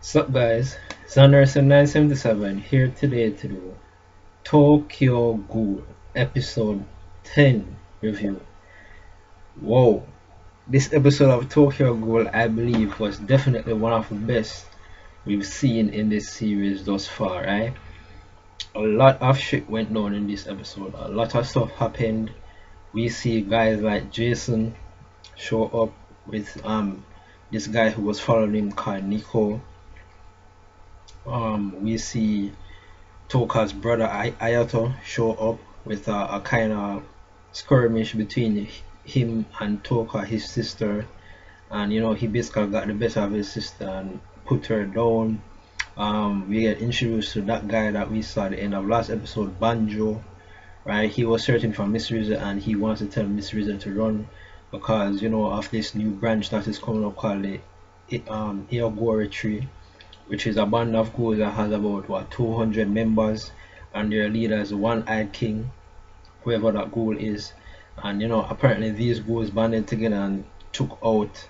Sup guys, Sanderson977 here today to do Tokyo Ghoul episode 10 review. Whoa, this episode of Tokyo Ghoul I believe was definitely one of the best we've seen in this series thus far, right? A lot of shit went down in this episode, a lot of stuff happened. We see guys like Jason show up with this guy who was following him called Nico. We see Toka's brother Ayato show up with a kind of skirmish between him and Toka, his sister, and he basically got the better of his sister and put her down. We get introduced to that guy that we saw at the end of last episode, Banjo, right? He was searching for Miss Rize and he wants to tell Miss Rize to run because of this new branch that is coming up called the Iogori tree, which is a band of ghouls that has about 200 members, and their leader is One-Eyed King, whoever that ghoul is. And apparently these ghouls banded together and took out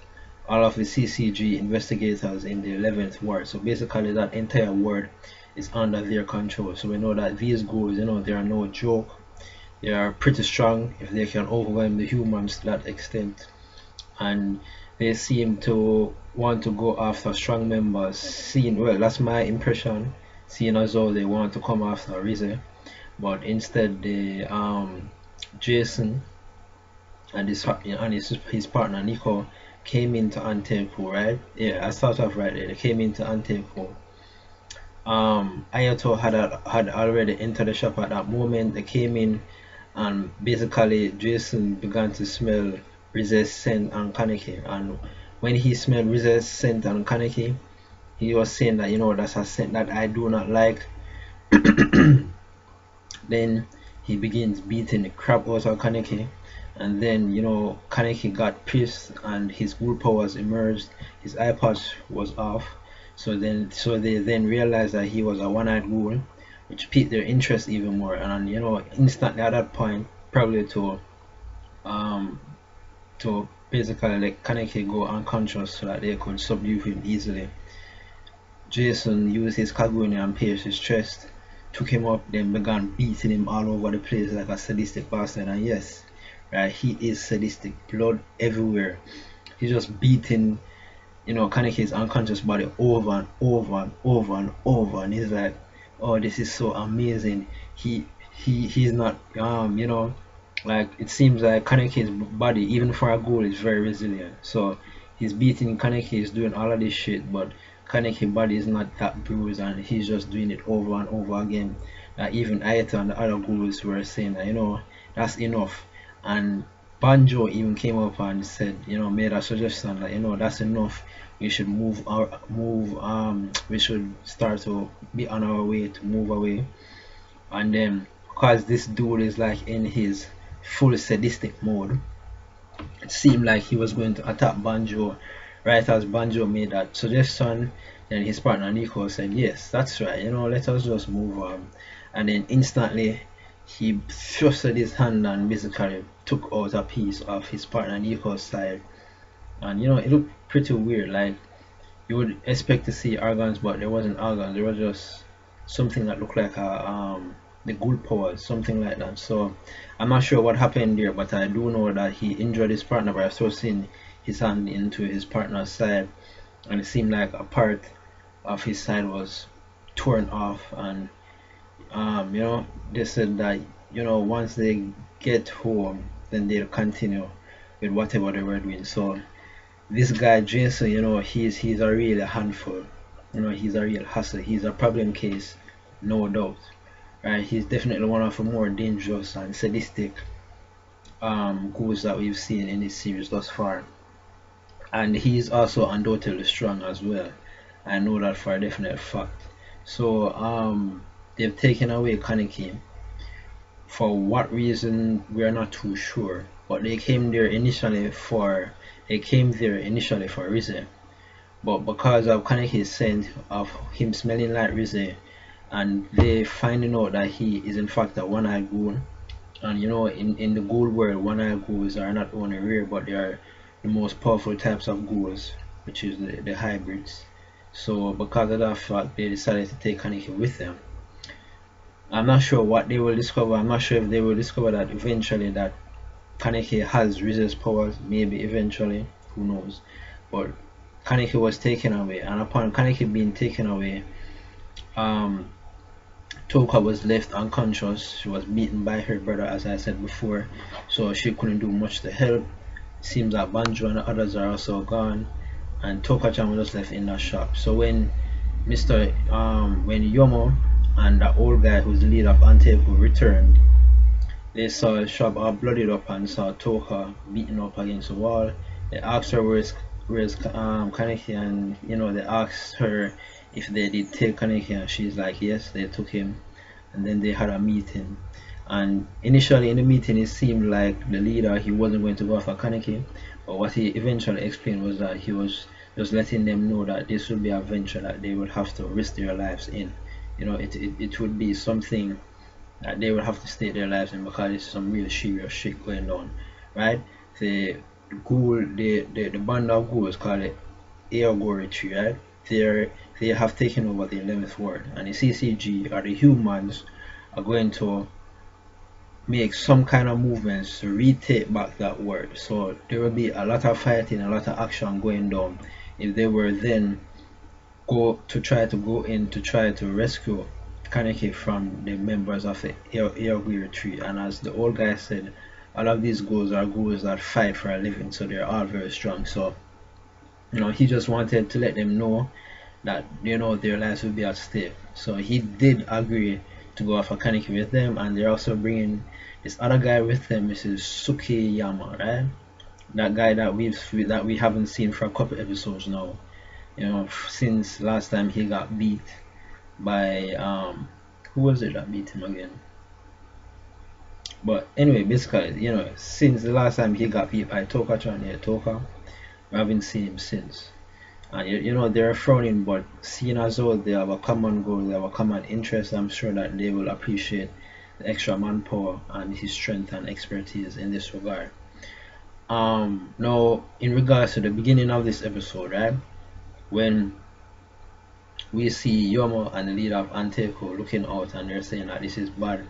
all of the CCG investigators in the 11th ward. So basically that entire ward is under their control. So we know that these ghouls, they are no joke. They are pretty strong if they can overwhelm the humans to that extent. And they seem to want to go after strong members, well, that's my impression, seeing as though they want to come after Rize, but instead they Jason and his partner Nico came into Antepo, right? Yeah, I start off right there. They came into Antepo. Ayato had already entered the shop at that moment. They came in and basically Jason began to smell Rize's scent and Kaneki, and when he smelled Rize's scent and Kaneki, he was saying that that's a scent that I do not like. Then he begins beating the crap out of Kaneki, and then Kaneki got pissed and his ghoul powers emerged. His eye patch was off, so they then realized that he was a one-eyed ghoul, which piqued their interest even more. And instantly at that point, probably to basically let Kaneki go unconscious so that they could subdue him easily, Jason used his kagune and pierced his chest, took him up, then began beating him all over the place like a sadistic bastard. And yes, right, he is sadistic, blood everywhere. He's just beating Kaneki's unconscious body over and over and over and over, and he's like, oh, this is so amazing. He's not like, it seems like Kaneki's body, even for a ghoul, is very resilient. So he's beating Kaneki, he's doing all of this shit, but Kaneki's body is not that bruised, and he's just doing it over and over again. Even Ayato and the other ghouls were saying that that's enough. And Banjo even came up and said, made a suggestion that that's enough. We should we should start to be on our way to move away. And then because this dude is like in his full sadistic mode, it seemed like he was going to attack Banjo. Right as Banjo made that suggestion, then his partner Nico said, yes, that's right, let us just move on. And then instantly he thrusted his hand and basically took out a piece of his partner Nico's side. And it looked pretty weird. Like, you would expect to see organs, but there wasn't organs. There was just something that looked like the ghoul powers, something like that. So I'm not sure what happened there, but I do know that he injured his partner by thrusting his hand into his partner's side, and it seemed like a part of his side was torn off. And they said that once they get home, then they'll continue with whatever they were doing. So this guy Jason, he's a real handful. He's a real hustler. He's a problem case, no doubt. Right? He's definitely one of the more dangerous and sadistic ghouls that we've seen in this series thus far. And he's also undoubtedly strong as well. I know that for a definite fact. So they've taken away Kaneki. For what reason, we're not too sure. But they came there initially for Rize. But because of Kaneki's scent of him smelling like Rize, and they finding out that he is in fact a one-eyed ghoul. And in the ghoul world, one-eyed ghouls are not only rare, but they are the most powerful types of ghouls, which is the hybrids. So because of that fact, they decided to take Kaneki with them. I'm not sure what they will discover. I'm not sure if they will discover that eventually that Kaneki has Rize's powers. Maybe eventually, who knows? But Kaneki was taken away, and upon Kaneki being taken away, um, Toka was left unconscious. She was beaten by her brother, as I said before, so she couldn't do much to help. Seems that Banjo and the others are also gone, and Toka-chan was just left in that shop. So when when Yomo and the old guy who's the leader of Anteku returned, they saw the shop all bloodied up and saw Toka beaten up against the wall. They asked her where's Kaneki, and they asked her if they did take Kaneki, and she's like yes, they took him. And then they had a meeting, and initially in the meeting it seemed like the leader, he wasn't going to go after Kaneki, but what he eventually explained was that he was just letting them know that this would be a venture that they would have to risk their lives in. It would be something that they would have to stake their lives in, because there's some real serious shit going on, right? The Ghoul, the band of Ghouls called it Yamori tree, right? They have taken over the 11th ward, and the CCG, or the humans, are going to make some kind of movements to retake back that word. So there will be a lot of fighting, a lot of action going down if they were then try to rescue Kaneki from the members of the Yamori tree. And as the old guy said, all of these ghouls are ghouls that fight for a living, so they're all very strong. So he just wanted to let them know that their lives will be at stake. So he did agree to go after Kaneki with them, and they're also bringing this other guy with them, Mrs. Sukiyama, right? That guy that we haven't seen for a couple episodes now. Since last time he got beat by who was it that beat him again? But anyway, basically, since the last time he got beat by Toka-chan, Toka, we haven't seen him since. And they're frowning, but seeing as though they have a common goal, they have a common interest, I'm sure that they will appreciate the extra manpower and his strength and expertise in this regard. Now, in regards to the beginning of this episode, right, when we see Yomo and the leader of Anteku looking out, and they're saying that this is bad,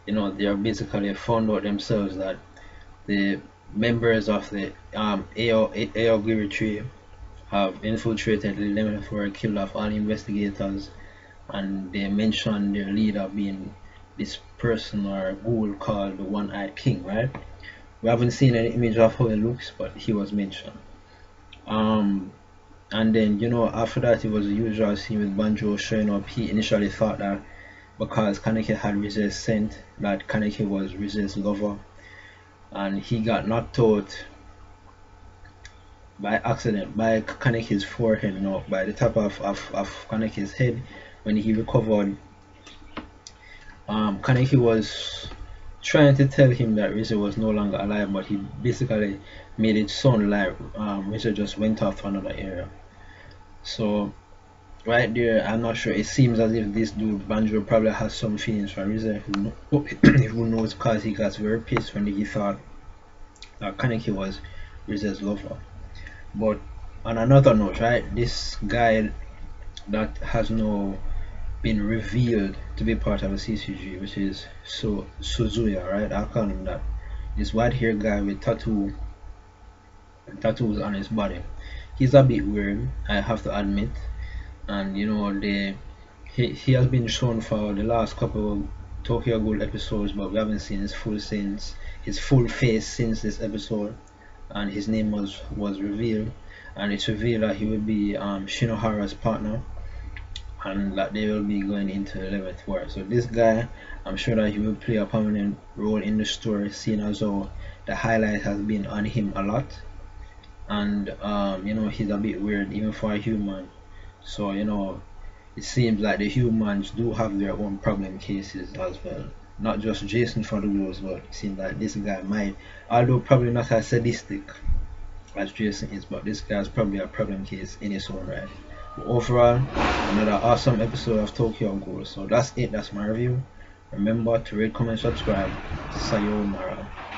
they are basically found out themselves that the members of the Aogiri tree have infiltrated the 11th ward, killed off all investigators, and they mentioned their leader being this person or ghoul called the One-Eyed King, right? We haven't seen any image of how he looks, but he was mentioned. And then after that, it was the usual scene with Banjo showing up. He initially thought that because Kaneki had Rize's scent, that Kaneki was Rize's lover, and he got knocked out by accident by Kaneki's forehead, by the top of Kaneki's head. When he recovered, Kaneki was trying to tell him that Rize was no longer alive, but he basically made it sound like Rize just went off to another area. So right there, I'm not sure, it seems as if this dude Banjo probably has some feelings for Rize, who knows, because he got very pissed when he thought that Kaneki was Rize's lover. But on another note, right, this guy that has now been revealed to be part of the CCG, which is Suzuya, right? I'll call him that. This white-haired guy with tattoos on his body. He's a bit weird, I have to admit. And he has been shown for the last couple of Tokyo Ghoul episodes, but we haven't seen his full face since this episode. And his name was revealed, and it's revealed that he will be Shinohara's partner, and that they will be going into the 11th ward. So this guy, I'm sure that he will play a prominent role in the story, seeing as though the highlight has been on him a lot, and he's a bit weird even for a human. So it seems like the humans do have their own problem cases as well. Not just Jason for the Ghouls, but it seems like this guy might, although probably not as sadistic as Jason is, but this guy is probably a problem case in his own right. But overall, another awesome episode of Tokyo Ghoul. So that's it, that's my review. Remember to rate, comment, subscribe. Sayonara.